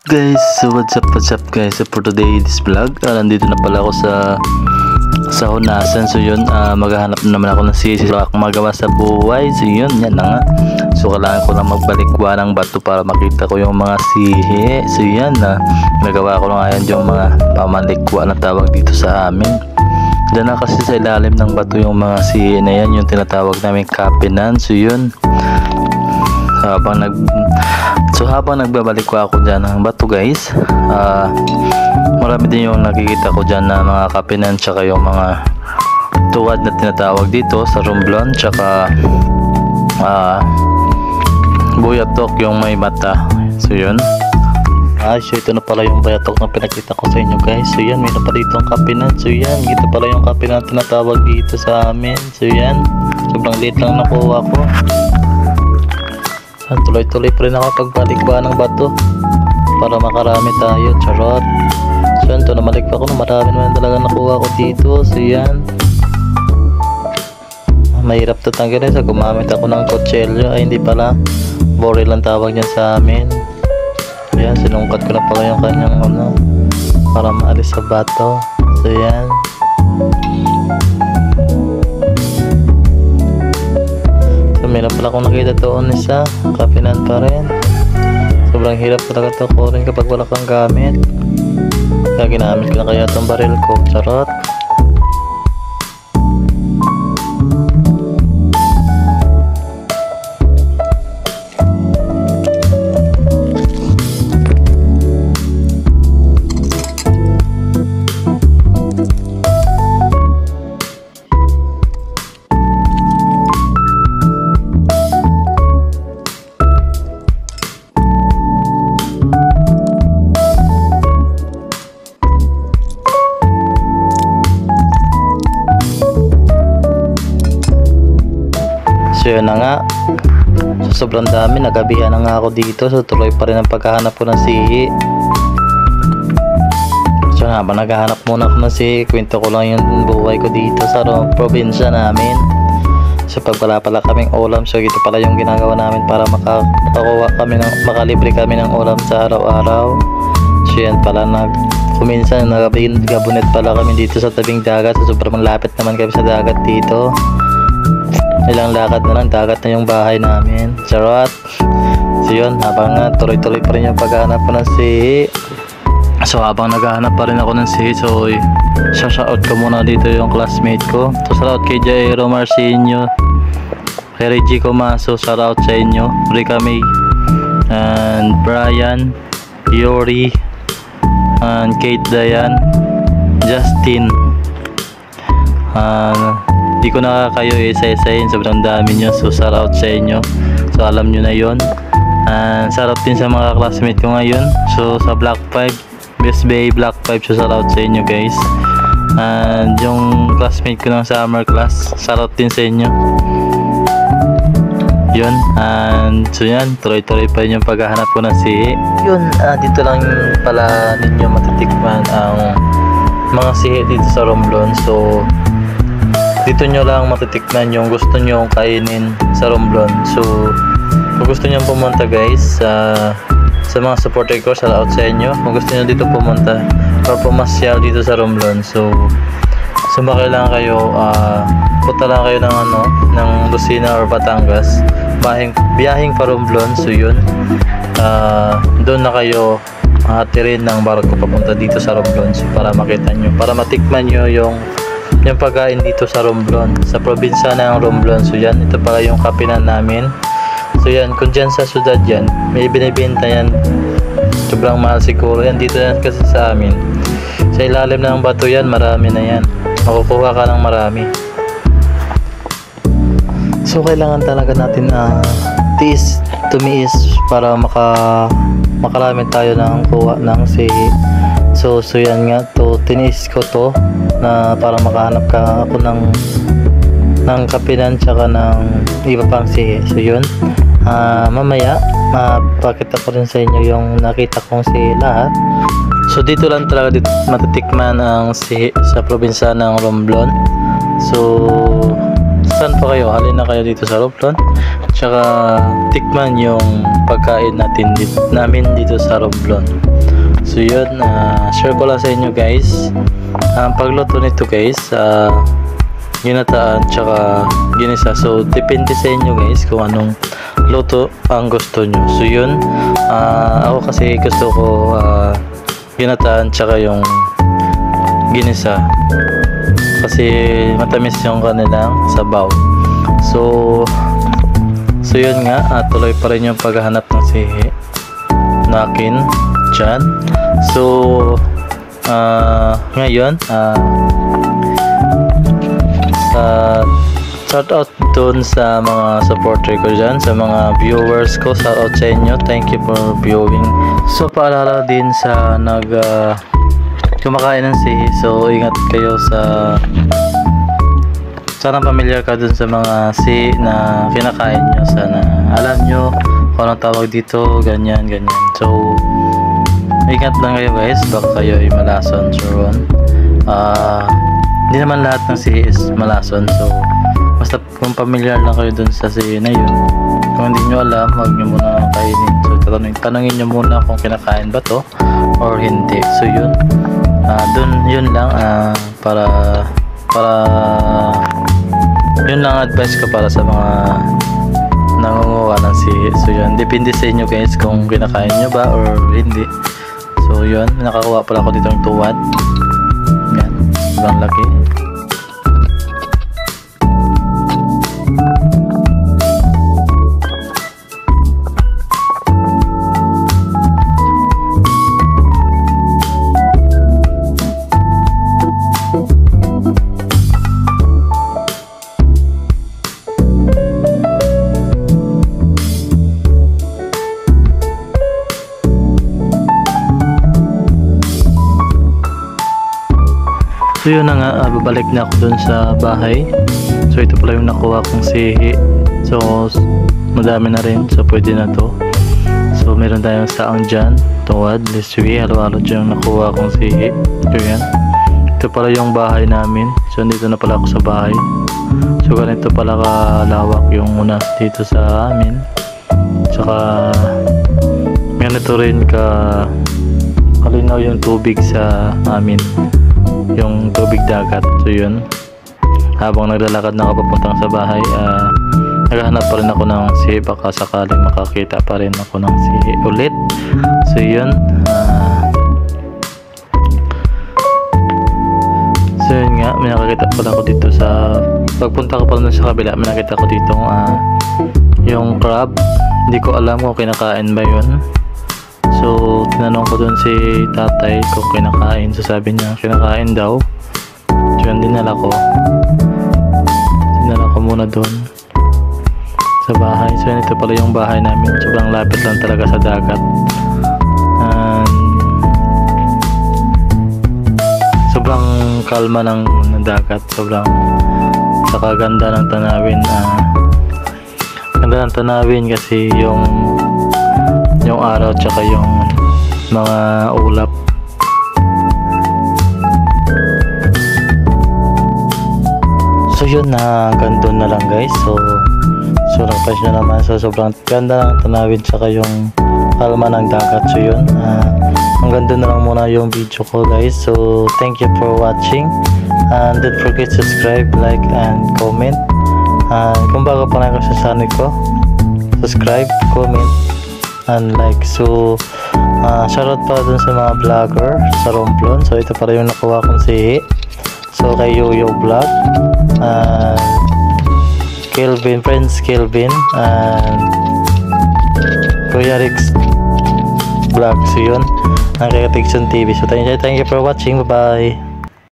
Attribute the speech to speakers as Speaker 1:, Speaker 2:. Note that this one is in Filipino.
Speaker 1: Guys, so what's up guys, so for today this vlog, nandito na pala ako sa Honasan. So yun, maghahanap na naman ako ng sisi so akong magawa sa buhay. So yun, yan na nga. So kailangan ko lang magbalikwa ng bato para makita ko yung mga sihi. So yan na, nagawa ko na ngayon yung mga pamalikwa na tawag dito sa amin. Diyan na kasi sa ilalim ng bato yung mga sihi na yan, yung tinatawag namin kapinan. So yun, habang nagbabalik ko ako dyan ng bato guys, marami din yung nakikita ko dyan na mga kapinan tsaka yung mga tuwad na tinatawag dito sa romblon tsaka buyatok yung may mata. So yun, so ito na pala yung buyatok na pinakita ko sa inyo guys. So yan, mayroon pa dito ang kapinan. So yan, ito pala yung kapinan tinatawag dito sa amin. So yan, sobrang liit lang nakuha ko. Tuloy-tuloy pa rin ako pagbalikwa ng bato para makarami tayo. Charot. So yan, ito na malikwa ko na marami naman talaga nakuha ko dito. So yan, mahirap to tanggalin. So gumamit ako ng kutsilyo. Ay hindi pala, boril lang tawag niyan sa amin. So yan, sinungkat ko na pala yung kanyang para maalis sa bato. So yan, meron pala akong nakita doon isa, kapinan pa rin. Sobrang hirap talaga ito kunin kapag wala kang gamit. Kaya ginamit ko na kaya itong baril ko. Charot. So yun na nga, so sobrang dami, nagabihan na nga ako dito. So tuloy pa rin ang paghahanap ko ng sihi. So habang naghahanap muna ako ng sihi, kwento ko lang yung buhay ko dito sa probinsya namin. So pag wala pala kaming ulam, so ito pala yung ginagawa namin para makakuha kami makalibre kami ng ulam sa araw-araw. So yan pala, kuminsan nagabunet pala kami dito sa tabing dagat. So sobrang malapit naman kami sa dagat dito. Ilang lakad na lang, dagat na yung bahay namin. Charot. So yun, habang tuloy-tuloy pa rin yung paghahanap ko ng sihi. So habang naghahanap pa rin ako ng sihi, so shoutout ko muna dito yung classmate ko. So shoutout kay Jairo Marcinio, kay Reggie Comaso, shoutout sa inyo, Rika May, and Brian, Yori, and Kate Dayan, Justin. Di ko na kayo isa-isahin, sobrang dami nyo. So shout out sa inyo, so alam nyo na yon. And shout out din sa mga classmate ko ngayon. So sa Black 5, Best Bay Black 5, so shout out sa inyo guys. And yung classmate ko ng summer class, shout out din sa inyo. Yun, and so yan, tuloy-tuloy pa yung paghahanap ko ng sihi. Yun, dito lang pala ninyo matitikman ang mga sihi dito sa Romblon. So dito nyo lang matitikman yung gusto nyo kainin sa Romblon. So kung gusto nyo pumunta guys, sa mga supporter ko, shout out sa inyo. Kung gusto nyo dito pumunta or pumasyal dito sa Romblon, so sumakay lang kayo, punta lang kayo ng Lucena or Batangas, biyahing pa Romblon. So yun, doon na kayo hatirin ng barko papunta dito sa Romblon. So para makita nyo, para matikman nyo yung pagkain dito sa Romblon, sa probinsya ng Romblon. So yan, ito pala yung kapinan namin. So yan, kung dyan sa syudad yan, may binibenta yan, sobrang mahal siguro yan. Dito yan kasi sa amin, sa ilalim ng bato yan, marami na yan, makukuha ka ng marami. So kailangan talaga natin tumiis para makarami tayo ng kuha ng sihi. So yan nga, tiniis ko to na para makahanap ako ng kapinan tsaka ng iba pang sihi. So yun, mamaya mapakita ko rin sa inyo yung nakita kong sihi lahat. So dito lang talaga matitikman ang sihi sa probinsya ng Romblon. So saan pa kayo? Halina kayo dito sa Romblon. tsaka tikman yung pagkain namin dito sa Romblon. So yun, share ko lang sa inyo guys ang pagluto nito guys, ginataan tsaka ginisa. So depende sa inyo guys kung anong luto ang gusto nyo. So yun, ako kasi gusto ko ginataan tsaka yung ginisa kasi matamis yung kanilang sabaw. So yun nga, tuloy pa rin yung paghahanap ng sihi nakin dyan. So ngayon shout out dun sa mga supporter ko dyan, sa mga viewers ko, shout out sa inyo, thank you for viewing. So paalala din sa kumakain ng sihi, so ingat kayo sana pamilyar ka dun sa mga sihi na kinakain nyo. Sana alam nyo kung anong tawag dito, ganyan. So ingat lang kayo guys, baka kayo ay malason. So hindi naman lahat ng sihi is malason, so basta kung pamilyar lang kayo dun sa sihi na yun, kung hindi nyo alam, huwag nyo muna kainin. So tanungin nyo muna kung kinakain ba to or hindi. So yun, yun lang, para yun lang advice ko para sa mga nangunguha ng sihi. So yun, depende sa inyo guys kung kinakain nyo ba or hindi. So yun, nakakuha pala ako dito ng tuwad. Yan, sobrang laki. So yun na nga, babalik na ako dun sa bahay. So ito pala yung nakuha kong sihi. So madami na rin, so pwede na to. So meron tayong saang dyan, tuwad, liswi, halo-halo dyan yung nakuha kong sihi. So yan, ito pala yung bahay namin. So dito na pala ako sa bahay. So ganito pala kalawak yung unas dito sa amin. Tsaka ganito rin kalinaw yung tubig sa amin, yung tubig dagat. So yun, habang naglalakad na ako papuntang sa bahay, naghahanap pa rin ako ng sihi, baka sakaling makakita pa rin ako ng sihi ulit. So yun, nga, may nakakita pala ako dito sa pagpunta ko pala sa kabila. May nakita ko dito yung crab. Hindi ko alam kung kinakain ba yun. So tinanong ko dun si tatay kung kinakain. So sabi niya kinakain daw. So yun, dinala ko muna dun sa bahay. So yun, ito pala yung bahay namin. Sobrang lapit lang talaga sa dagat. Sobrang kalma ng dagat. Sobrang saka ganda ng tanawin. Ganda ng tanawin kasi yung araw tsaka yung mga ulap. So yun, ganda na lang guys. So refresh na naman. So sobrang ganda ng tanawin tsaka yung kalma ng dagat. So yun, ang ganda na lang muna yung video ko guys. So thank you for watching, and don't forget to subscribe, like and comment. Kung bago pa na sa channel ko, subscribe, comment and like. So shoutout pa dun sa mga vlogger sa Romblon. So ito para yung nakuha kong sihi. So kay Yoyo Vlog, Kelvin, Friends Kelvin, and Kuya Rex Vlog. So yun, ang kay Tikson TV. So thank you for watching. Bye bye.